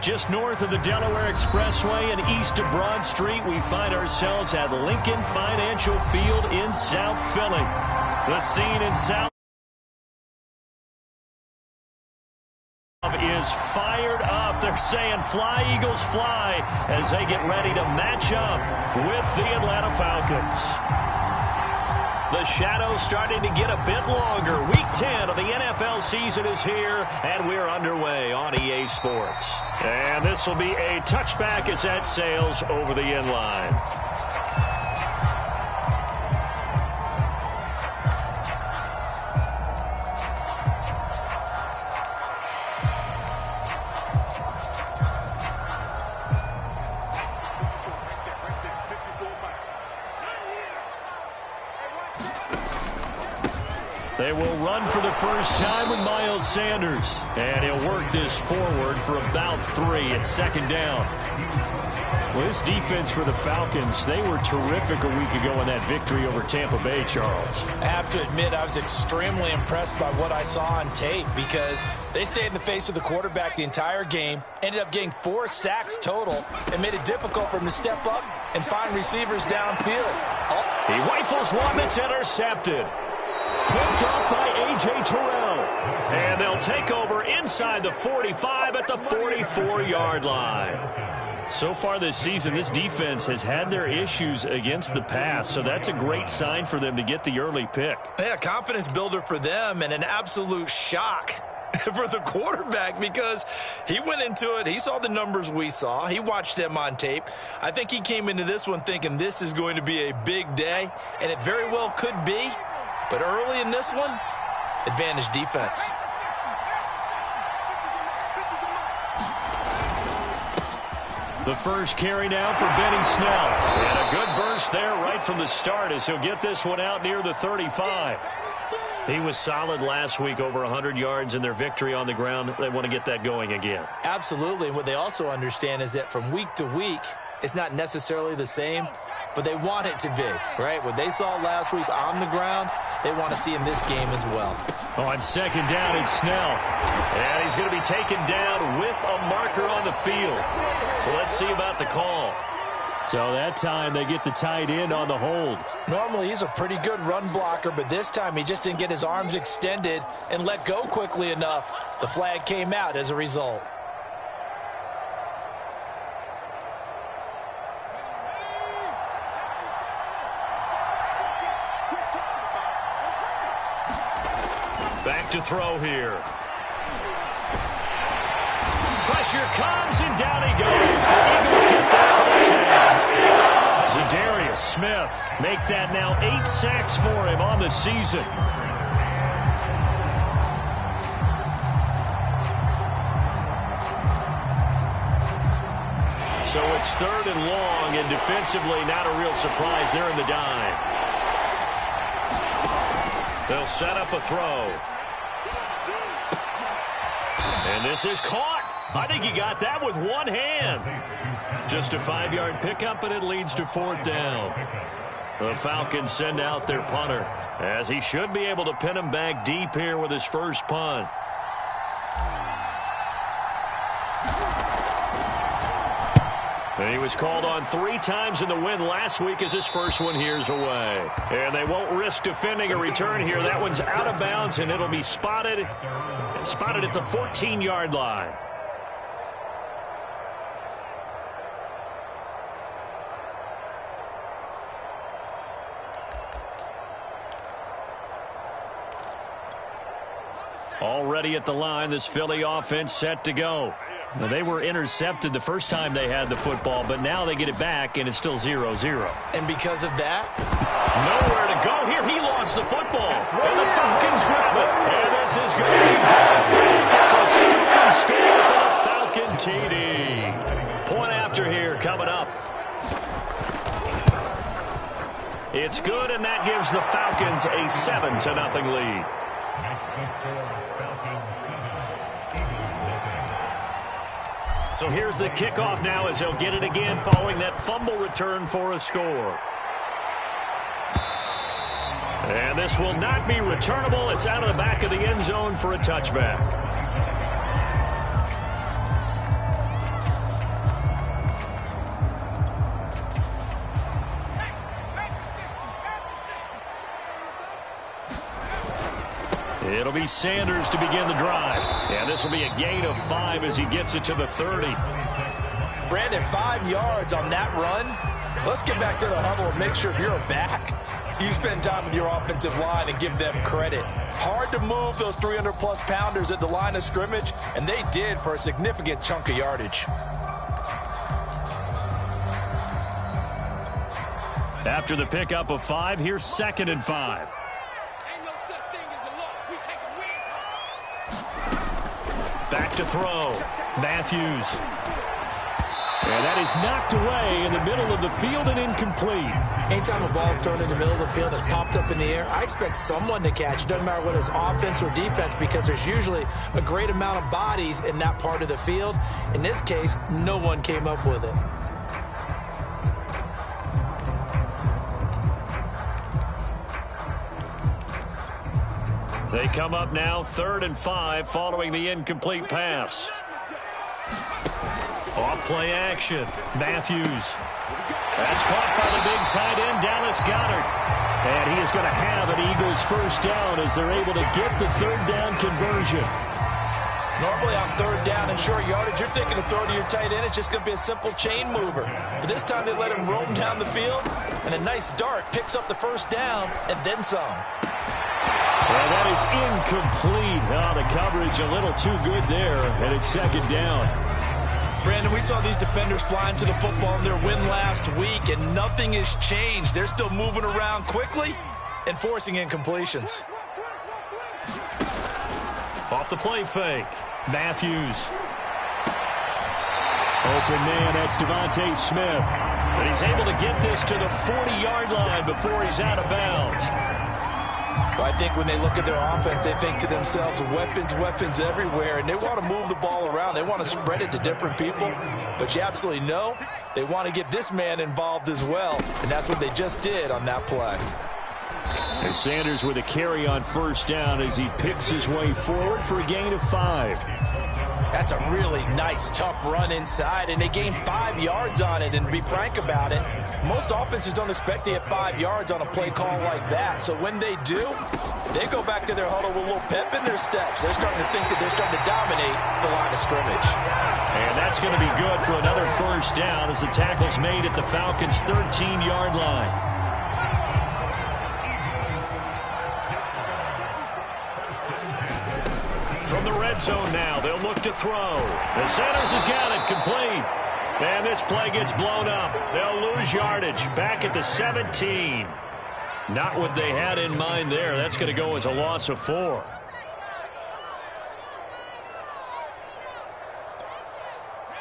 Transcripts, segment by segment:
Just north of the Delaware Expressway and east of Broad Street, we find ourselves at Lincoln Financial Field in South Philly. The scene in South is fired up. They're saying fly, Eagles, fly, as they get ready to match up with the Atlanta Falcons. The shadow's starting to get a bit longer. Week 10 of the NFL season is here, and we're underway on EA Sports. And this will be a touchback as that sails over the end line. They will run for the first time with Miles Sanders. And he'll work this forward for about 3 at second down. Well, this defense for the Falcons, they were terrific a week ago in that victory over Tampa Bay, Charles. I have to admit, I was extremely impressed by what I saw on tape because they stayed in the face of the quarterback the entire game, ended up getting 4 sacks total, and made it difficult for him to step up and find receivers downfield. He rifles one that's intercepted. Picked up by A.J. Terrell. And they'll take over inside the 45 at the 44-yard line. So far this season, this defense has had their issues against the pass, so that's a great sign for them to get the early pick. Yeah, confidence builder for them and an absolute shock for the quarterback because he went into it. He saw the numbers we saw. He watched them on tape. I think he came into this one thinking this is going to be a big day, and it very well could be. But early in this one, advantage defense. The first carry now for Benny Snell. And a good burst there right from the start as he'll get this one out near the 35. He was solid last week, over 100 yards in their victory on the ground. They want to get that going again. Absolutely. What they also understand is that from week to week, it's not necessarily the same, but they want it to be, right? What they saw last week on the ground, they want to see in this game as well. On second down, it's Snell. And he's going to be taken down with a marker on the field. So let's see about the call. So that time they get the tight end on the hold. Normally he's a pretty good run blocker, but this time he just didn't get his arms extended and let go quickly enough. The flag came out as a result. Back to throw here. Pressure comes, and down he goes. The Eagles get there for the sack. Zadarius Smith make that now 8 sacks for him on the season. So it's 3rd and long, and defensively not a real surprise. They're in the dime. They'll set up a throw. And this is caught. I think he got that with one hand. Just a 5-yard pickup, and it leads to 4th down. The Falcons send out their punter, as he should be able to pin him back deep here with his first punt. And he was called on 3 times in the win last week as his first one here's away. And they won't risk defending a return here. That one's out of bounds, and it'll be spotted at the 14-yard line. Already at the line, this Philly offense set to go. Now, they were intercepted the first time they had the football, but now they get it back, and it's still 0-0. And because of that, nowhere to go here. He lost the football, and the Falcons grab it. And this is good. It's a scoop and score for the Falcon TD. Point after here coming up. It's good, and that gives the Falcons a 7-0 lead. So here's the kickoff now as they'll get it again following that fumble return for a score. And this will not be returnable. It's out of the back of the end zone for a touchback. It'll be Sanders to begin the drive. And this will be a gain of 5 as he gets it to the 30. Brandon, 5 yards on that run. Let's get back to the huddle and make sure if you're a back, you spend time with your offensive line and give them credit. Hard to move those 300-plus pounders at the line of scrimmage, and they did for a significant chunk of yardage. After the pickup of 5, here's 2nd and 5. Back to throw. Matthews. And that is knocked away in the middle of the field and incomplete. Anytime a ball's thrown in the middle of the field that's popped up in the air, I expect someone to catch. It doesn't matter whether it's offense or defense, because there's usually a great amount of bodies in that part of the field. In this case, no one came up with it. They come up now 3rd and 5 following the incomplete pass. Off play action. Matthews. That's caught by the big tight end, Dallas Goedert. And he is going to have an Eagles first down as they're able to get the 3rd down conversion. Normally on 3rd down and short yardage, you're thinking to throw to your tight end. It's just going to be a simple chain mover. But this time they let him roam down the field, and a nice dart picks up the first down and then some. Well, that is incomplete. Oh, the coverage a little too good there, and it's 2nd down. Brandon, we saw these defenders flying to the football in their win last week, and nothing has changed. They're still moving around quickly and forcing incompletions. Off the play fake. Matthews. Open man, that's Devontae Smith. But he's able to get this to the 40-yard line before he's out of bounds. Well, I think when they look at their offense, they think to themselves, weapons everywhere, and they want to move the ball around. They want to spread it to different people. But you absolutely know they want to get this man involved as well, and that's what they just did on that play. And Sanders with a carry on 1st down as he picks his way forward for a gain of 5. That's a really nice, tough run inside, and they gained 5 yards on it. And to be frank about it, most offenses don't expect to get 5 yards on a play call like that. So when they do, they go back to their huddle with a little pep in their steps. They're starting to think that they're starting to dominate the line of scrimmage. And that's going to be good for another 1st down as the tackle's made at the Falcons' 13-yard line. From the red zone now, they'll look to throw. And Sanders has got it complete. And this play gets blown up. They'll lose yardage back at the 17. Not what they had in mind there. That's going to go as a loss of 4.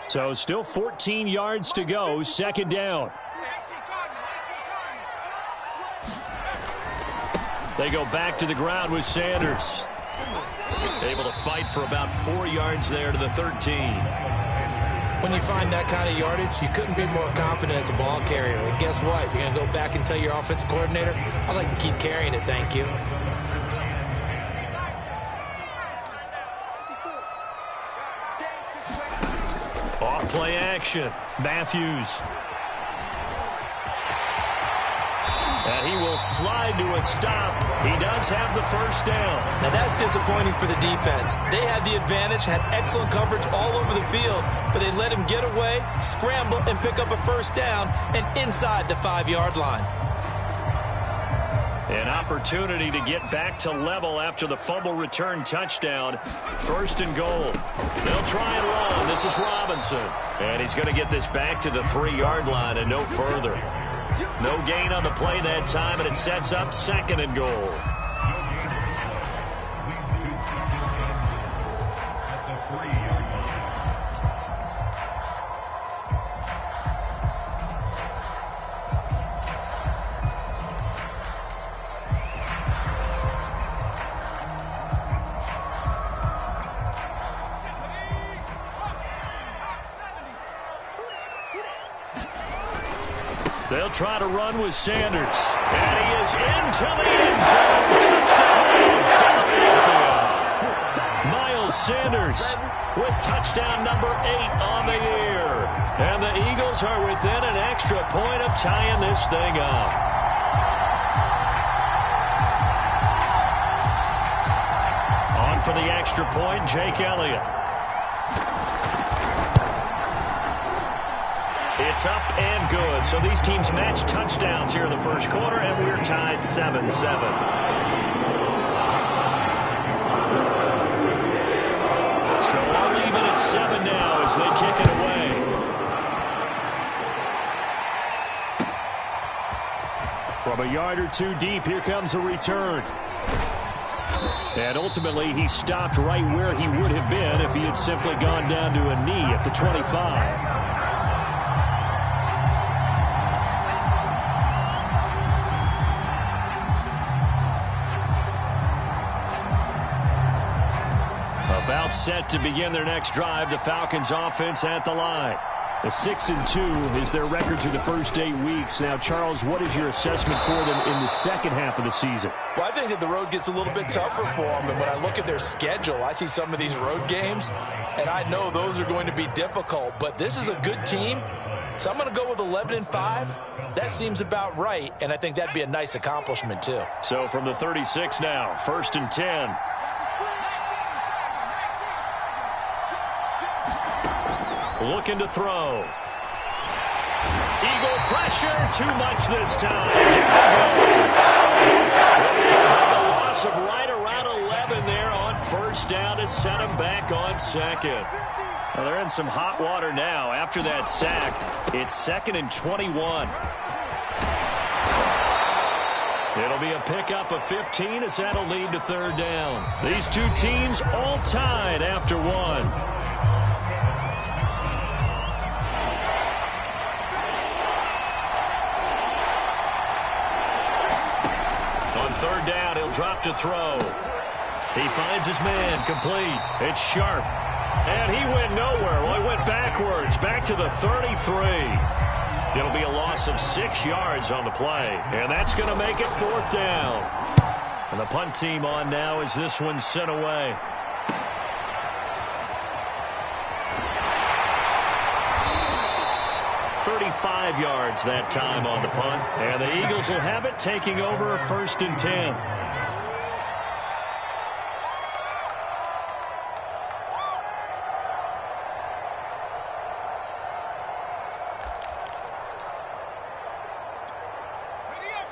So still 14 yards to go, 2nd down. They go back to the ground with Sanders. Able to fight for about 4 yards there to the 13. When you find that kind of yardage, you couldn't be more confident as a ball carrier. And guess what? You're going to go back and tell your offensive coordinator, I'd like to keep carrying it, thank you. Off play action. Matthews. And he will slide to a stop. He does have the 1st down. Now that's disappointing for the defense. They had the advantage, had excellent coverage all over the field, but they let him get away, scramble, and pick up a 1st down and inside the 5-yard line. An opportunity to get back to level after the fumble return touchdown. 1st and goal. They'll try and run. This is Robinson. And he's going to get this back to the 3-yard line and no further. No gain on the play that time, and it sets up 2nd and goal. They'll try to run with Sanders. And he is into the end zone. Touchdown, Philadelphia. Miles Sanders with touchdown number 8 on the year. And the Eagles are within an extra point of tying this thing up. for the extra point, Jake Elliott. It's up and good. So these teams match touchdowns here in the first quarter, and we're tied 7-7. So we're leaving at 7 now as they kick it away. From a yard or two deep, here comes a return. And ultimately, he stopped right where he would have been if he had simply gone down to a knee at the 25. About set to begin their next drive, the Falcons offense at the line. A 6-2 is their record through the first 8 weeks. Now, Charles, what is your assessment for them in the second half of the season? Well, I think that the road gets a little bit tougher for them. And when I look at their schedule, I see some of these road games, and I know those are going to be difficult. But this is a good team, so I'm going to go with 11-5. That seems about right, and I think that'd be a nice accomplishment, too. So from the 36 now, 1st and 10. Looking to throw. Eagle pressure, too much this time. It's like a loss of right around 11 there on 1st down to set him back on 2nd. Well, they're in some hot water now. After that sack, it's 2nd and 21. It'll be a pickup of 15 as that'll lead to 3rd down. These two teams all tied after 1. On 3rd down, he'll drop to throw. He finds his man, complete. It's Sharp. And he went nowhere. Well, he went backwards, back to the 33. It'll be a loss of 6 yards on the play. And that's going to make it 4th down. And the punt team on now as this one's sent away. $35 yards that time on the punt. And the Eagles will have it, taking over 1st and 10.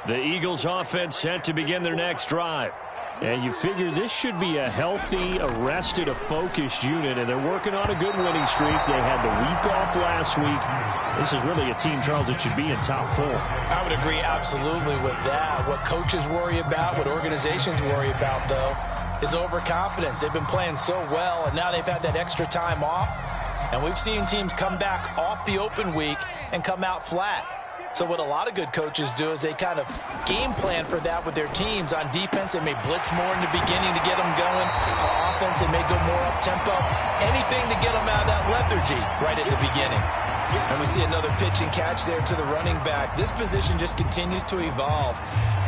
The Eagles offense set to begin their next drive. And you figure this should be a healthy, arrested, a focused unit, and they're working on a good winning streak. They had the week off last week. This is really a team, Charles, that should be in top 4. I would agree absolutely with that. What coaches worry about, what organizations worry about, though, is overconfidence. They've been playing so well, and now they've had that extra time off. And we've seen teams come back off the open week and come out flat. So what a lot of good coaches do is they kind of game plan for that with their teams. On defense, they may blitz more in the beginning to get them going. On offense, they may go more up-tempo. Anything to get them out of that lethargy right at the beginning. And we see another pitch and catch there to the running back. This position just continues to evolve.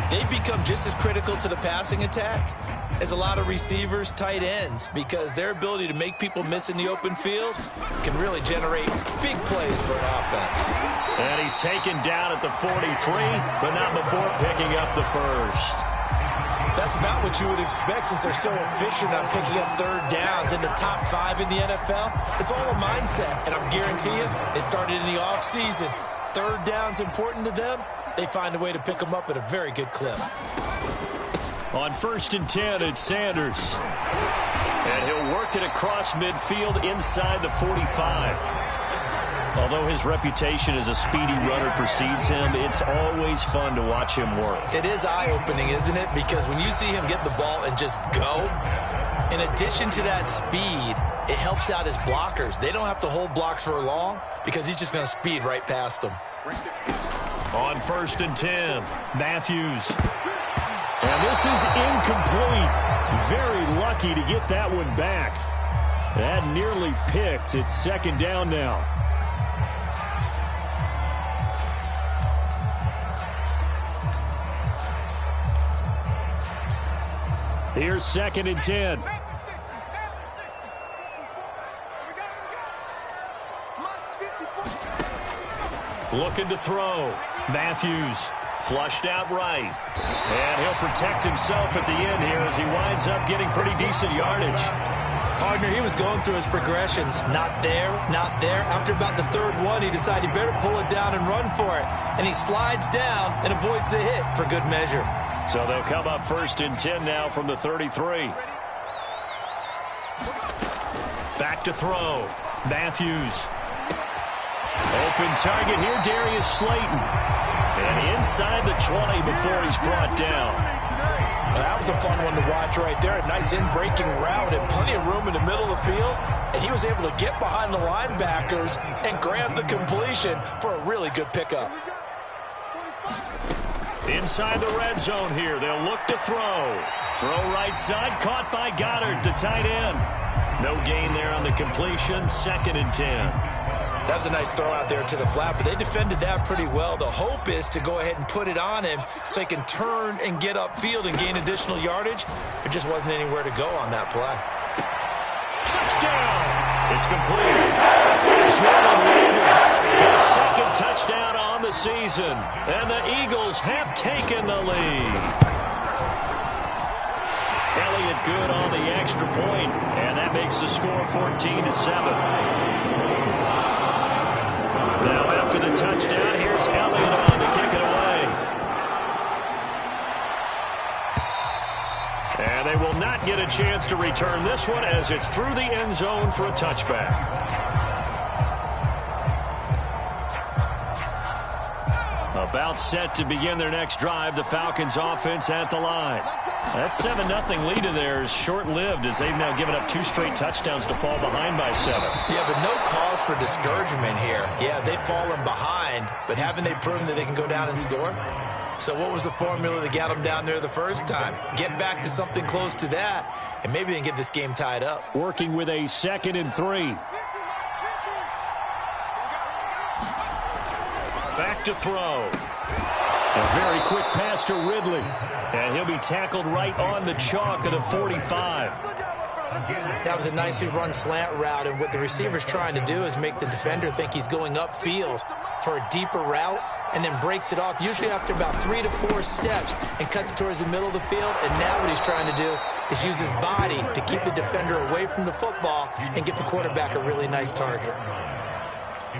They've become just as critical to the passing attack as a lot of receivers, tight ends, because their ability to make people miss in the open field can really generate big plays for an offense. And he's taken down at the 43, but not before picking up the 1st. That's about what you would expect since they're so efficient on picking up 3rd downs in the top 5 in the NFL. It's all a mindset, and I guarantee you, they started in the offseason. 3rd down's important to them. They find a way to pick them up at a very good clip. On 1st and 10, it's Sanders. And he'll work it across midfield inside the 45. Although his reputation as a speedy runner precedes him, it's always fun to watch him work. It is eye-opening, isn't it? Because when you see him get the ball and just go, in addition to that speed, it helps out his blockers. They don't have to hold blocks for long because he's just going to speed right past them. On 1st and 10, Matthews. And this is incomplete. Very lucky to get that one back. That nearly picked. It's 2nd down now. Here's 2nd and 10. Looking to throw. Matthews Flushed out right. And he'll protect himself at the end here as he winds up getting pretty decent yardage. Partner, he was going through his progressions. Not there, not there. After about the third one, he decided he better pull it down and run for it. And he slides down and avoids the hit for good measure. So they'll come up 1st and 10 now from the 33. Back to throw. Matthews. Open target here, Darius Slayton. And inside the 20 before he's brought down. That was a fun one to watch right there. A nice in-breaking route and plenty of room in the middle of the field. And he was able to get behind the linebackers and grab the completion for a really good pickup. Inside the red zone here. They'll look to throw. Throw right side. Caught by Goddard, the tight end. No gain there on the completion. 2nd and 10. That was a nice throw out there to the flat, but they defended that pretty well. The hope is to go ahead and put it on him so he can turn and get upfield and gain additional yardage. There just wasn't anywhere to go on that play. Touchdown! It's complete. Jordan Reed, his 2nd touchdown on the season. And the Eagles have taken the lead. Elliott good on the extra point, and that makes the score 14-7. Now after the touchdown, here's Elliott on to kick it away. And they will not get a chance to return this one as it's through the end zone for a touchback. About set to begin their next drive, the Falcons offense at the line. That 7-0 lead of theirs short-lived as they've now given up 2 straight touchdowns to fall behind by 7. Yeah, but no cause for discouragement here. Yeah, they've fallen behind, but haven't they proven that they can go down and score? So what was the formula that got them down there the first time? Get back to something close to that, and maybe they can get this game tied up. Working with a 2nd and 3. Back to throw. A very quick pass to Ridley. And he'll be tackled right on the chalk of the 45. That was a nicely run slant route, and what the receiver's trying to do is make the defender think he's going upfield for a deeper route and then breaks it off, usually after about 3 to 4 steps, and cuts towards the middle of the field. And now what he's trying to do is use his body to keep the defender away from the football and give the quarterback a really nice target.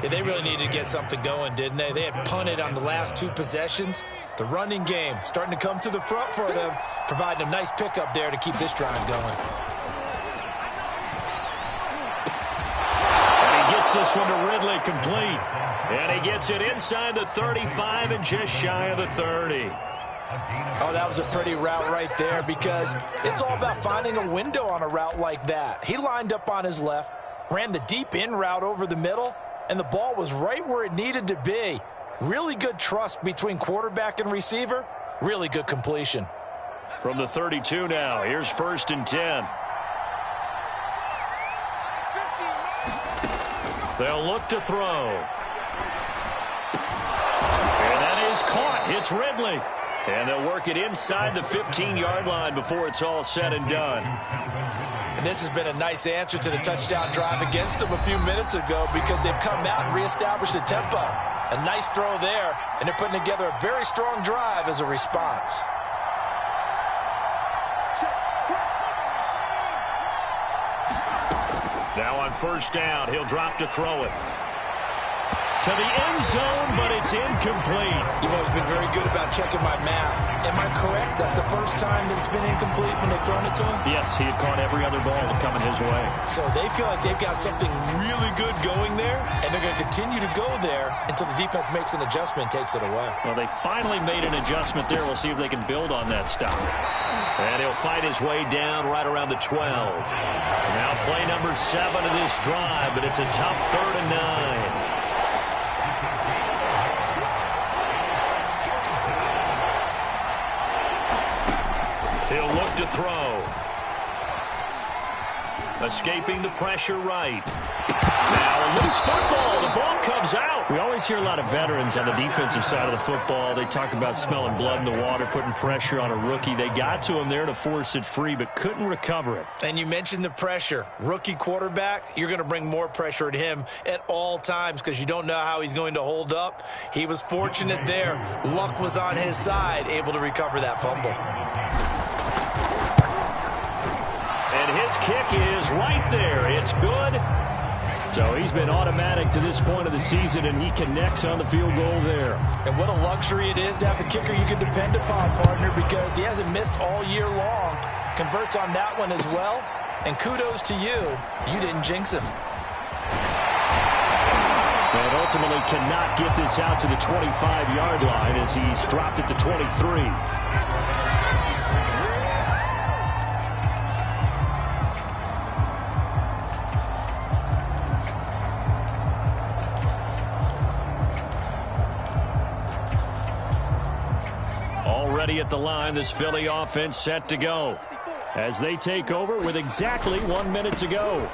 Yeah, they really needed to get something going, didn't they? They had punted on the last 2 possessions. The running game starting to come to the front for them, providing a nice pickup there to keep this drive going. And he gets this one to Ridley complete. And he gets it inside the 35 and just shy of the 30. Oh, that was a pretty route right there because it's all about finding a window on a route like that. He lined up on his left, ran the deep in route over the middle, and the ball was right where it needed to be. Really good trust between quarterback and receiver. Really good completion. From the 32 now, here's 1st and 10. They'll look to throw. And that is caught. It's Ridley. And they'll work it inside the 15-yard line before it's all said and done. And this has been a nice answer to the touchdown drive against them a few minutes ago because they've come out and reestablished the tempo. A nice throw there, and they're putting together a very strong drive as a response. Now on 1st down, he'll drop to throw it. To the end zone, but it's incomplete. You've always been very good about checking my math. Am I correct? That's the first time that it's been incomplete when they've thrown it to him? Yes, he had caught every other ball coming his way. So they feel like they've got something really good going there, and they're going to continue to go there until the defense makes an adjustment and takes it away. Well, they finally made an adjustment there. We'll see if they can build on that stop. And he'll fight his way down right around the 12. Now play number 7 of this drive, but it's a tough 3rd and 9. He'll look to throw. Escaping the pressure right. Now loose football. The ball comes out. We always hear a lot of veterans on the defensive side of the football. They talk about smelling blood in the water, putting pressure on a rookie. They got to him there to force it free, but couldn't recover it. And you mentioned the pressure. Rookie quarterback, you're going to bring more pressure at him at all times because you don't know how he's going to hold up. He was fortunate there. Luck was on his side, able to recover that fumble. And his kick is right there. It's good. So he's been automatic to this point of the season, and he connects on the field goal there. And what a luxury it is to have a kicker you can depend upon, partner, because he hasn't missed all year long. Converts on that one as well. And kudos to you. You didn't jinx him. And ultimately cannot get this out to the 25-yard line as he's dropped it to 23. Already at the line, this Philly offense set to go as they take over with exactly 1 minute to go.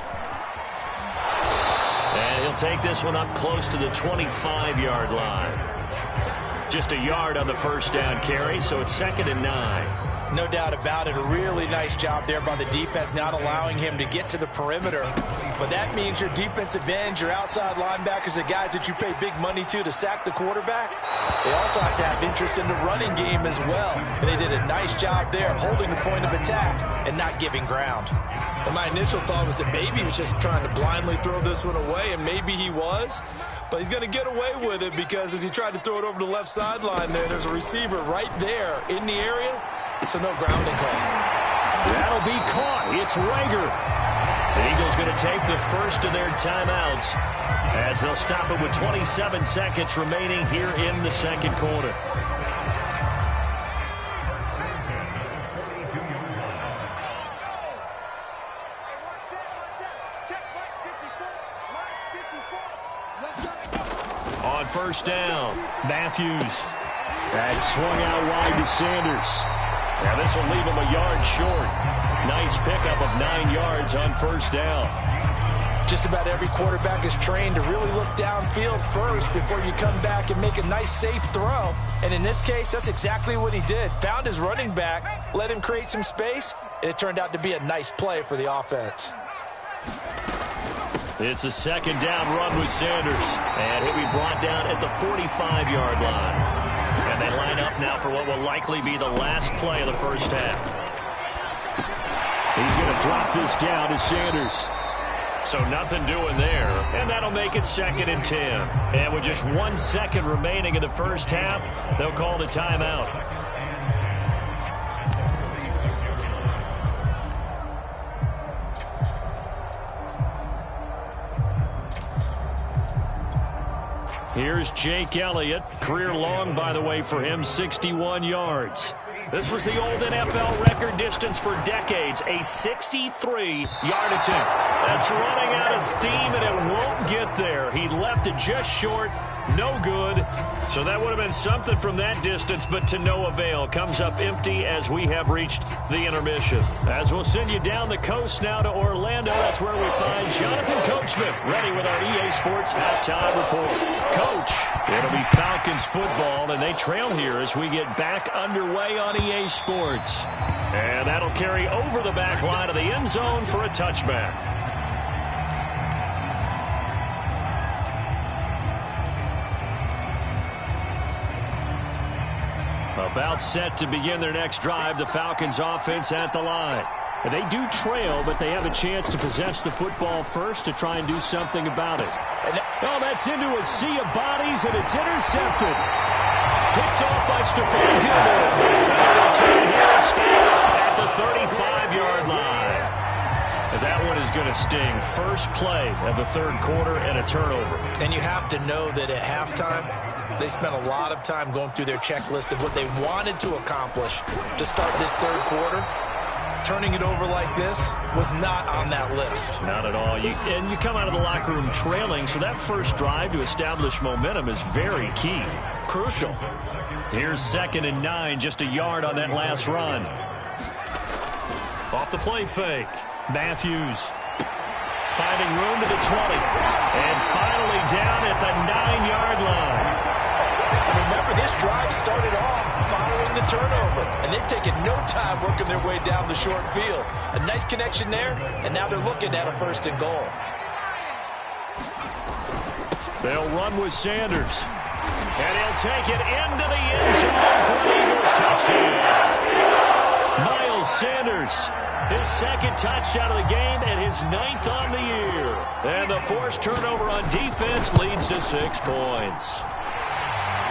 And he'll take this one up close to the 25-yard line. Just a yard on the first down carry, so it's 2nd and 9. No doubt about it. A really nice job there by the defense, not allowing him to get to the perimeter. But that means your defensive ends, your outside linebackers, the guys that you pay big money to sack the quarterback, they also have to have interest in the running game as well. And they did a nice job there, holding the point of attack and not giving ground. And my initial thought was that maybe he was just trying to blindly throw this one away, and maybe he was. But he's going to get away with it because as he tried to throw it over the left sideline there's a receiver right there in the area. So no grounding call. That'll be caught. It's Rager. The Eagles going to take the first of their timeouts as they'll stop it with 27 seconds remaining here in the second quarter. On first down, Matthews. That's swung out wide to Sanders. Now this will leave him a yard short. Nice pickup of 9 yards on first down. Just about every quarterback is trained to really look downfield first before you come back and make a nice, safe throw. And in this case, that's exactly what he did. Found his running back, let him create some space, and it turned out to be a nice play for the offense. It's a second down run with Sanders. And he'll be brought down at the 45-yard line. And they line up now for what will likely be the last play of the first half. He's going to drop this down to Sanders. So nothing doing there. And that'll make it 2nd and 10. And with just 1 second remaining in the first half, they'll call the timeout. Here's Jake Elliott. Career long, by the way, for him, 61 yards. This was the old NFL record distance for decades, a 63-yard attempt. That's running out of steam, and it won't get there. He left it just short. No good. So that would have been something from that distance, but to no avail. Comes up empty as we have reached the intermission. As we'll send you down the coast now to Orlando, that's where we find Jonathan Coachman, ready with our EA Sports halftime report. Coach, it'll be Falcons football, and they trail here as we get back underway on EA Sports. And that'll carry over the back line of the end zone for a touchback. About set to begin their next drive, the Falcons offense at the line. They do trail, but they have a chance to possess the football first to try and do something about it. Oh, that's into a sea of bodies, and it's intercepted. Picked off by Stephon Gilmore. And the return here is stopped at the 35-yard line. And that one is going to sting. First play of the third quarter and a turnover. And you have to know that at halftime, they spent a lot of time going through their checklist of what they wanted to accomplish to start this third quarter. Turning it over like this was not on that list. Not at all. And you come out of the locker room trailing, so that first drive to establish momentum is very key. Crucial. Here's 2nd and 9, just a yard on that last run. Off the play fake. Matthews finding room to the 20. And finally down at the 9-yard line. Remember, this drive started off following the turnover, and they've taken no time working their way down the short field. A nice connection there, and now they're looking at a 1st and goal. They'll run with Sanders. And he'll take it into the end zone for an Eagles touchdown. Miles Sanders, his 2nd touchdown of the game and his 9th on the year. And the forced turnover on defense leads to 6 points.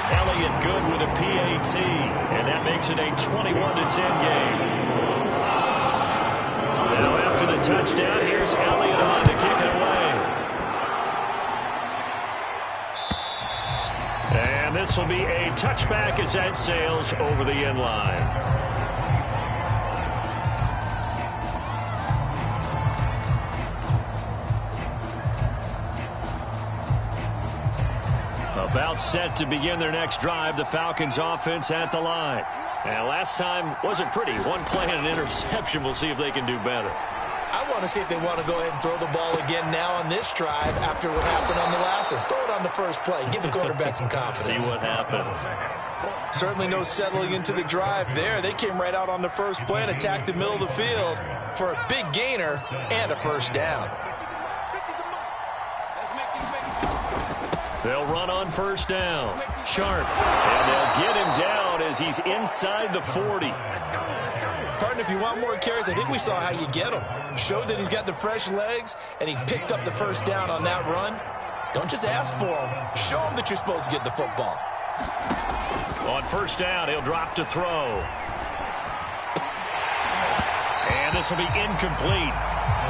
Elliott good with a PAT, and that makes it a 21-10 game. Now after the touchdown, here's Elliott on to kick it away. And this will be a touchback as that sails over the end line. About set to begin their next drive, the Falcons offense at the line. And last time wasn't pretty. One play and an interception. We'll see if they can do better. I want to see if they want to go ahead and throw the ball again now on this drive after what happened on the last one. Throw it on the first play. Give the quarterback some confidence. See what happens. Certainly no settling into the drive there. They came right out on the first play and attacked the middle of the field for a big gainer and a 1st down. They'll run on 1st down. Sharp. And they'll get him down as he's inside the 40. Partner, if you want more carries, I think we saw how you get him. Showed that he's got the fresh legs, and he picked up the 1st down on that run. Don't just ask for him. Show him that you're supposed to get the football. On 1st down, he'll drop to throw. And this will be incomplete.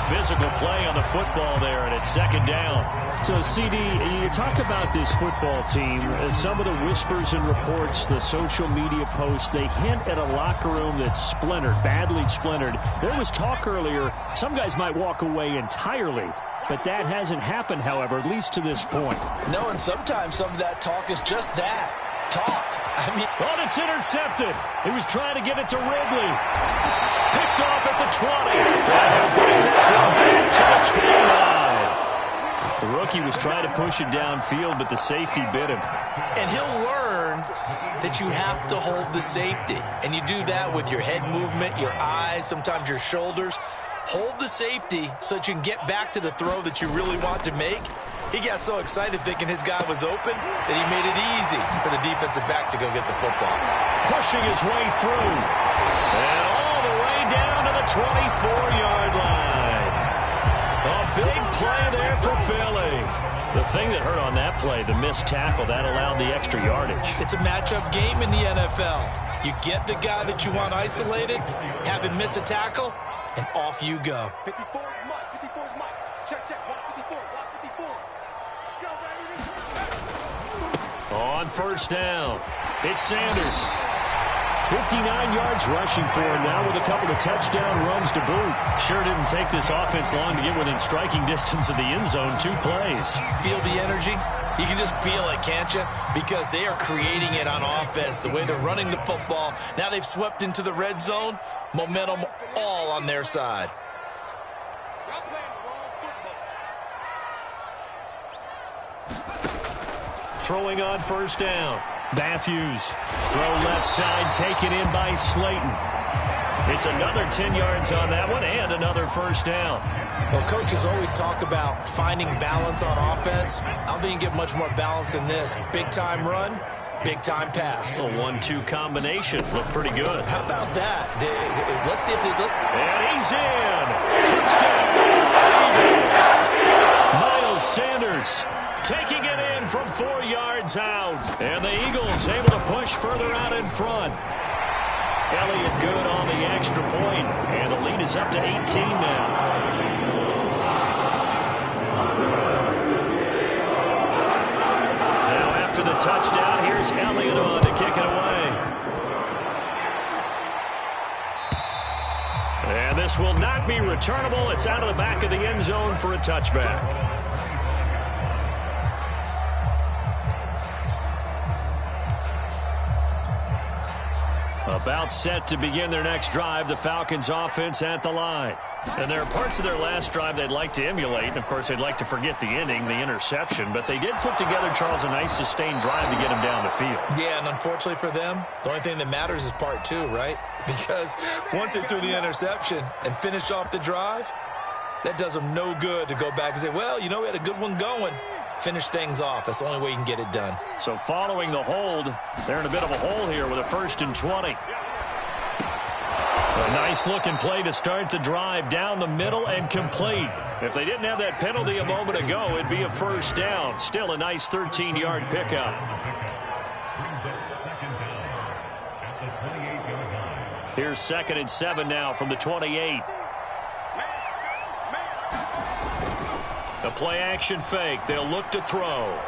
Physical play on the football there, and it's 2nd down. So, CD, you talk about this football team. Some of the whispers and reports, the social media posts, they hint at a locker room that's splintered, badly splintered. There was talk earlier, some guys might walk away entirely. But that hasn't happened, however, at least to this point. No, and sometimes some of that talk is just that, talk. Well, it's intercepted. He was trying to get it to Ridley. Picked off at the 20. And he'll bring this one back to the 29. The rookie was trying to push it downfield, but the safety bit him. And he'll learn that you have to hold the safety. And you do that with your head movement, your eyes, sometimes your shoulders. Hold the safety so that you can get back to the throw that you really want to make. He got so excited thinking his guy was open that he made it easy for the defensive back to go get the football. Pushing his way through. And all the way down to the 24-yard line. A big play there for Philly. The thing that hurt on that play, the missed tackle, that allowed the extra yardage. It's a matchup game in the NFL. You get the guy that you want isolated, have him miss a tackle, and off you go. 54 is Mike. 54 is Mike. Check, check. Watch 54. Watch 54. Go, baby. On 1st down, it's Sanders. 59 yards rushing for him now with a couple of touchdown runs to boot. Sure didn't take this offense long to get within striking distance of the end zone. 2 plays. Feel the energy? You can just feel it, can't you? Because they are creating it on offense, the way they're running the football. Now they've swept into the red zone. Momentum all on their side. Throwing on 1st down. Matthews. Throw left side, taken in by Slayton. It's another 10 yards on that one and another 1st down. Well, coaches always talk about finding balance on offense. I don't think you get much more balance than this. Big-time run, big-time pass. A 1-2 combination. Looked pretty good. How about that? Let's see if they look. And he's in. Touchdown, Eagles. Miles Sanders taking it in from 4 yards out. And the Eagles able to push further out in front. Elliott good on the extra point. And the lead is up to 18 now. Now after the touchdown, here's Elliott on to kick it away. And this will not be returnable. It's out of the back of the end zone for a touchback. About set to begin their next drive, the Falcons offense at the line. And there are parts of their last drive they'd like to emulate. And, of course, they'd like to forget the inning, the interception. But they did put together, Charles, a nice sustained drive to get him down the field. Yeah, and unfortunately for them, the only thing that matters is part two, right? Because once they threw the interception and finished off the drive, that does them no good to go back and say, well, you know, we had a good one going. Finish things off. That's the only way you can get it done. So following the hold, they're in a bit of a hole here with a 1st and 20. A nice-looking play to start the drive down the middle and complete. If they didn't have that penalty a moment ago, it'd be a 1st down. Still a nice 13-yard pickup. Here's 2nd and 7 now from the 28. A play-action fake. They'll look to throw.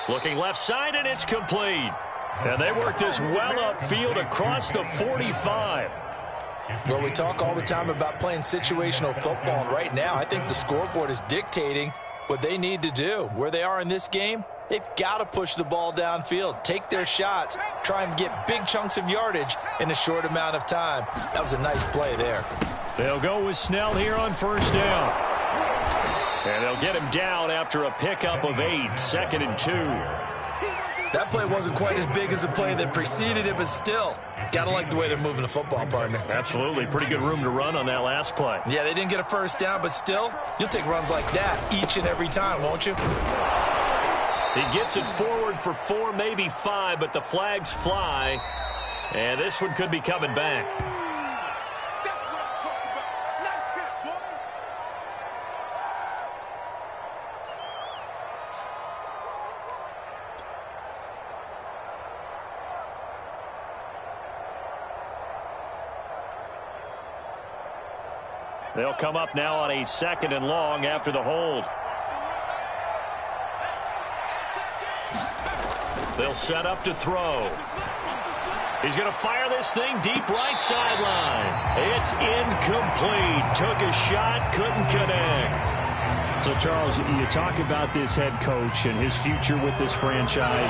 Looking left side, and it's complete. And they work this well upfield across the 45. Well, we talk all the time about playing situational football, and right now I think the scoreboard is dictating what they need to do. Where they are in this game, they've got to push the ball downfield, take their shots, try and get big chunks of yardage in a short amount of time. That was a nice play there. They'll go with Snell here on 1st down. And they'll get him down after a pickup of 8, 2nd and 2. That play wasn't quite as big as the play that preceded it, but still, got to like the way they're moving the football, partner. Absolutely. Pretty good room to run on that last play. Yeah, they didn't get a 1st down, but still, you'll take runs like that each and every time, won't you? He gets it forward for 4, maybe 5, but the flags fly. And this one could be coming back. They'll come up now on a 2nd and long after the hold. They'll set up to throw. He's going to fire this thing deep right sideline. It's incomplete. Took a shot, couldn't connect. So, Charles, you talk about this head coach and his future with this franchise.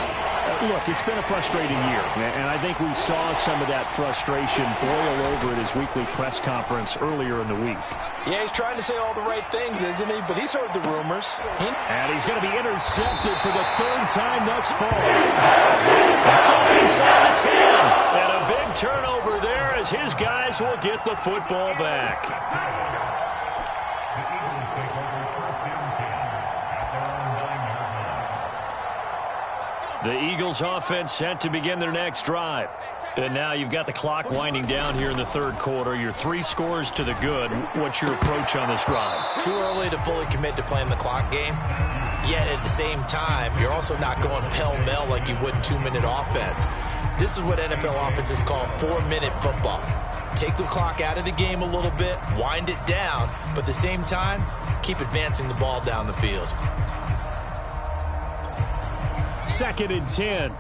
Look, it's been a frustrating year, and I think we saw some of that frustration boil over at his weekly press conference earlier in the week. Yeah, he's trying to say all the right things, isn't he? But he's heard the rumors. And he's going to be intercepted for the 3rd time thus far. Inside the 10. And a big turnover there as his guys will get the football back. The Eagles offense set to begin their next drive. And now you've got the clock winding down here in the 3rd quarter. Your 3 scores to the good. What's your approach on this drive? Too early to fully commit to playing the clock game. Yet at the same time, you're also not going pell-mell like you would in 2-minute offense. This is what NFL offenses call 4-minute football. Take the clock out of the game a little bit, wind it down, but at the same time, keep advancing the ball down the field. 2nd and 10.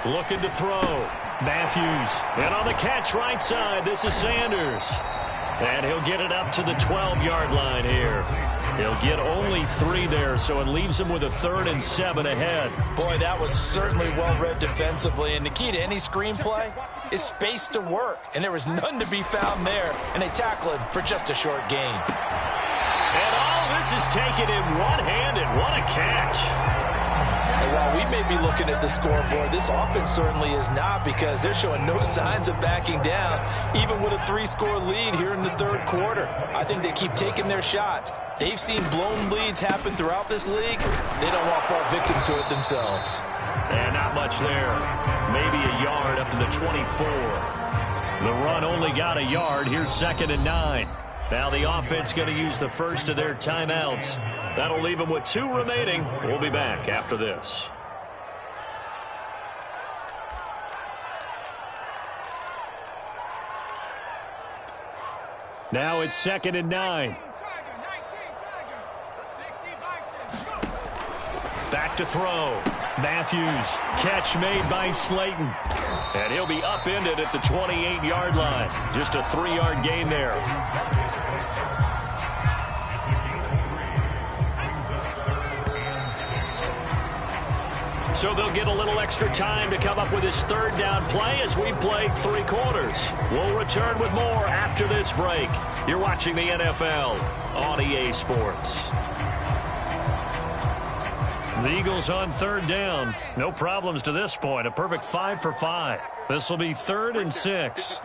Looking to throw. Matthews. And on the catch right side, this is Sanders. And he'll get it up to the 12-yard line here. He'll get only 3 there, so it leaves him with a 3rd and 7 ahead. Boy, that was certainly well-read defensively. And the key to any screenplay is space to work. And there was none to be found there. And they tackled him for just a short gain. And all this is taken in one hand, and what a catch. And while we may be looking at the scoreboard, this offense certainly is not, because they're showing no signs of backing down, even with a 3-score lead here in the 3rd quarter. I think they keep taking their shots. They've seen blown leads happen throughout this league. They don't want to fall victim to it themselves. And not much there. Maybe a yard up to the 24. The run only got a yard. Here's 2nd and 9. Now the offense going to use the first of their timeouts. That'll leave them with 2 remaining. We'll be back after this. Now it's 2nd and 9. Back to throw. Matthews. Catch made by Slayton. And he'll be upended at the 28-yard line. Just a 3-yard gain there. So they'll get a little extra time to come up with his third down play as we played 3 quarters. We'll return with more after this break. You're watching the NFL on EA Sports. The Eagles on third down. No problems to this point. A perfect 5 for 5. This will be 3rd and 6.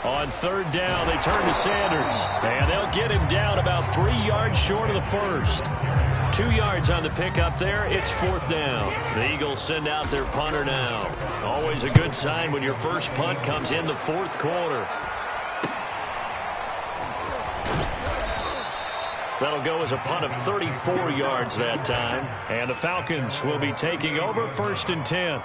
On third down, they turn to Sanders. And they'll get him down about 3 yards short of the first. 2 yards on the pickup there. It's 4th down. The Eagles send out their punter now. Always a good sign when your first punt comes in the 4th quarter. That'll go as a punt of 34 yards that time. And the Falcons will be taking over 1st and 10.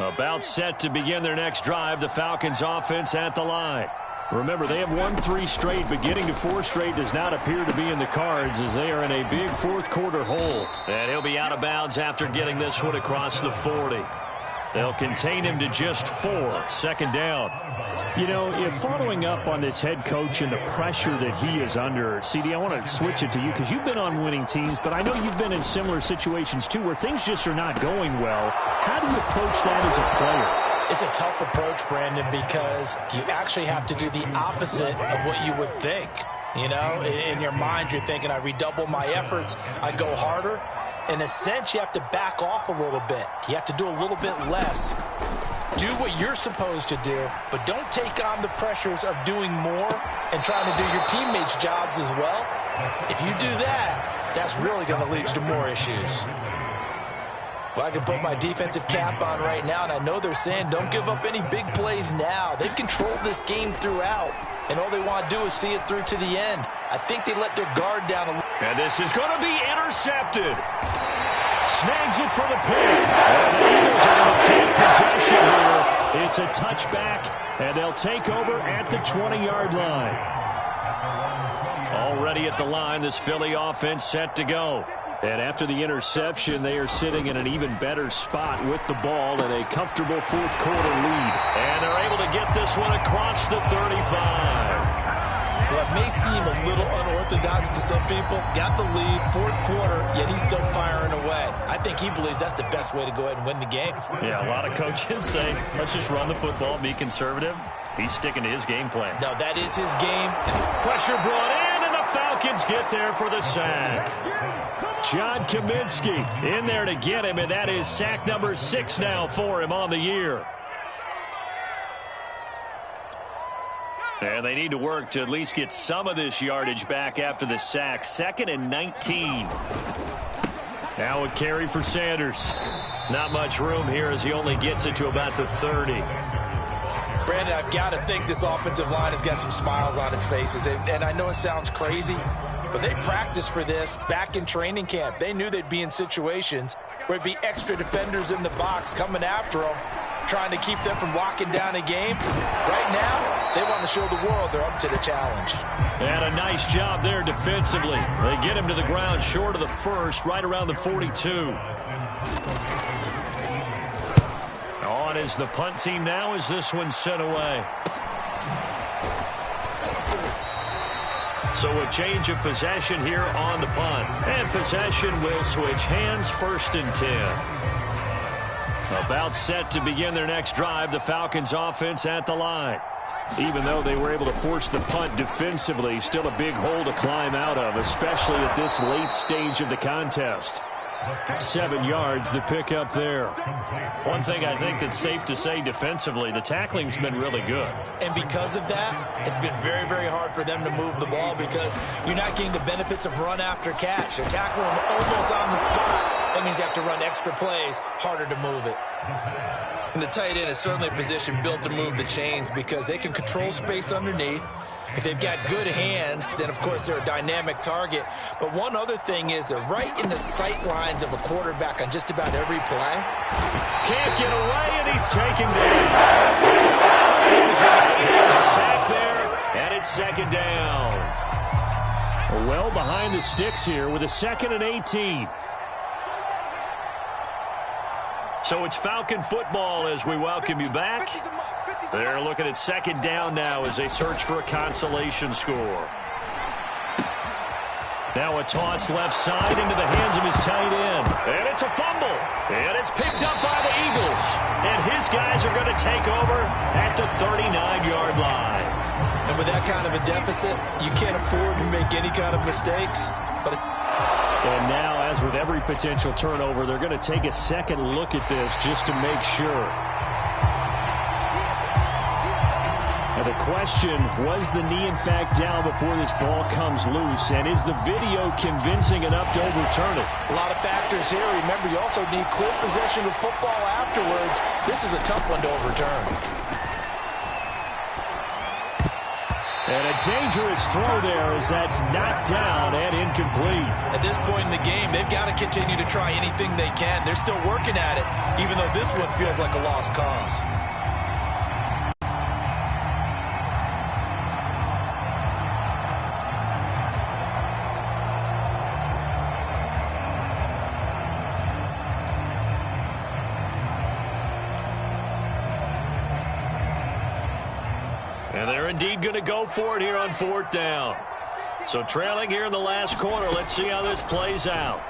About set to begin their next drive, the Falcons offense at the line. Remember, they have won 3 straight, but getting to 4 straight does not appear to be in the cards as they are in a big 4th quarter hole. And he'll be out of bounds after getting this one across the 40. They'll contain him to just 4. 2nd down. You know, if following up on this head coach and the pressure that he is under, CD, I want to switch it to you because you've been on winning teams, but I know you've been in similar situations too where things just are not going well. How do you approach that as a player? It's a tough approach, Brandon, because you actually have to do the opposite of what you would think. You know, in your mind, you're thinking, I redouble my efforts, I go harder. In a sense, you have to back off a little bit. You have to do a little bit less. Do what you're supposed to do, but don't take on the pressures of doing more and trying to do your teammates' jobs as well. If you do that, that's really going to lead you to more issues. Well, I can put my defensive cap on right now, and I know they're saying don't give up any big plays now. They've controlled this game throughout, and all they want to do is see it through to the end. I think they let their guard down a little. And this is going to be intercepted. Snags it for the pick. And the Eagles are going to take possession here. It's a touchback, and they'll take over at the 20-yard line. Already at the line, this Philly offense set to go. And after the interception, they are sitting in an even better spot with the ball and a comfortable 4th quarter lead. And they're able to get this one across the 35. Well, it may seem a little unorthodox to some people. Got the lead, 4th quarter, yet he's still firing away. I think he believes that's the best way to go ahead and win the game. Yeah, a lot of coaches say, let's just run the football, be conservative. He's sticking to his game plan. No, that is his game. Pressure brought in, and the Falcons get there for the sack. John Kaminsky in there to get him, and that is sack number 6 now for him on the year. And they need to work to at least get some of this yardage back after the sack. 2nd and 19. Now a carry for Sanders. Not much room here as he only gets it to about the 30. Brandon, I've got to think this offensive line has got some smiles on its faces. And I know it sounds crazy, but they practiced for this back in training camp. They knew they'd be in situations where it'd be extra defenders in the box coming after them, trying to keep them from locking down a game. Right now, they want to show the world they're up to the challenge. And a nice job there defensively. They get him to the ground short of the first, right around the 42. On is the punt team now as this one's sent away. So a change of possession here on the punt. And possession will switch hands, 1st and 10. About set to begin their next drive, the Falcons offense at the line. Even though they were able to force the punt defensively, still a big hole to climb out of, especially at this late stage of the contest. 7 yards, the pickup there. One thing I think that's safe to say defensively, the tackling's been really good. And because of that, it's been very, very hard for them to move the ball because you're not getting the benefits of run after catch. They're tackling them almost on the spot. That means you have to run extra plays, harder to move it. And the tight end is certainly a position built to move the chains because they can control space underneath. If they've got good hands, then, of course, they're a dynamic target. But one other thing is they're right in the sight lines of a quarterback on just about every play. Can't get away, and he's taken down. A sack there, and it's 2nd down. Well behind the sticks here with a 2nd and 18. So it's Falcon football as we welcome you back. They're looking at second down now as they search for a consolation score. Now a toss left side into the hands of his tight end. And it's a fumble. And it's picked up by the Eagles. And his guys are going to take over at the 39-yard line. And with that kind of a deficit, you can't afford to make any kind of mistakes. And now, as with every potential turnover, they're going to take a second look at this just to make sure. Now the question, was the knee in fact down before this ball comes loose? And is the video convincing enough to overturn it? A lot of factors here. Remember, you also need clear possession of football afterwards. This is a tough one to overturn. And a dangerous throw there as that's knocked down and incomplete. At this point in the game, they've got to continue to try anything they can. They're still working at it, even though this one feels like a lost cause. And they're indeed going to go for it here on fourth down. So trailing here in the last quarter. Let's see how this plays out.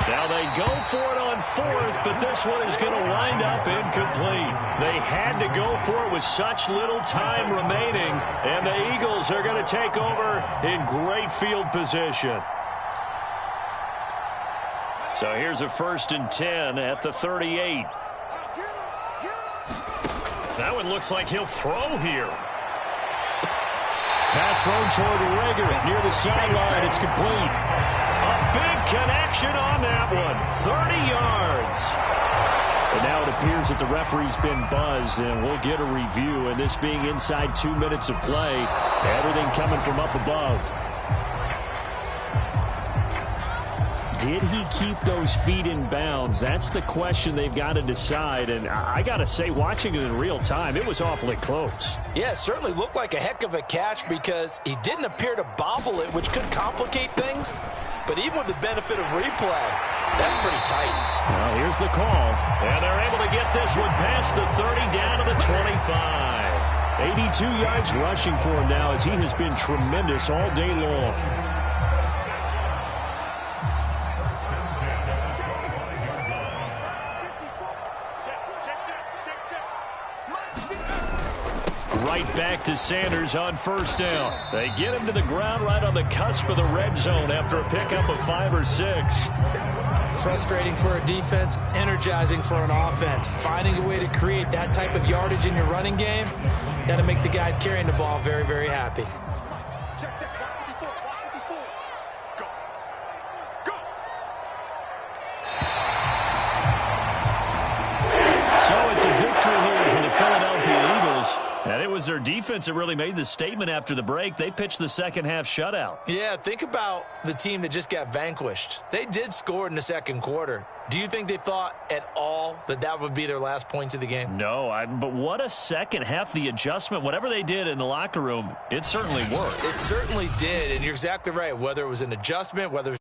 Now they go for it on fourth, but this one is going to wind up incomplete. They had to go for it with such little time remaining, and the Eagles are going to take over in great field position. So here's a 1st and 10 at the 38. That one looks like he'll throw here. Pass thrown toward Rager near the sideline. It's complete. A big connection on that one. 30 yards. And now it appears that the referee's been buzzed, and we'll get a review. And this being inside 2 minutes of play, everything coming from up above. Did he keep those feet in bounds? That's the question they've got to decide. And I got to say, watching it in real time, it was awfully close. Yeah, it certainly looked like a heck of a catch because he didn't appear to bobble it, which could complicate things. But even with the benefit of replay, that's pretty tight. Well, here's the call. And they're able to get this one past the 30 down to the 25. 82 yards rushing for him now as he has been tremendous all day long. Right back to Sanders on 1st down. They get him to the ground right on the cusp of the red zone after a pickup of 5 or 6. Frustrating for a defense, energizing for an offense. Finding a way to create that type of yardage in your running game, that'll make the guys carrying the ball very, very happy. So it's a victory here for the Philadelphia Eagles. And it was their defense that really made the statement after the break. They pitched the second half shutout. Yeah, think about the team that just got vanquished. They did score in the second quarter. Do you think they thought at all that that would be their last points of the game? No, but what a second half. The adjustment, whatever they did in the locker room, it certainly worked. It certainly did, and you're exactly right. Whether it was an adjustment, whether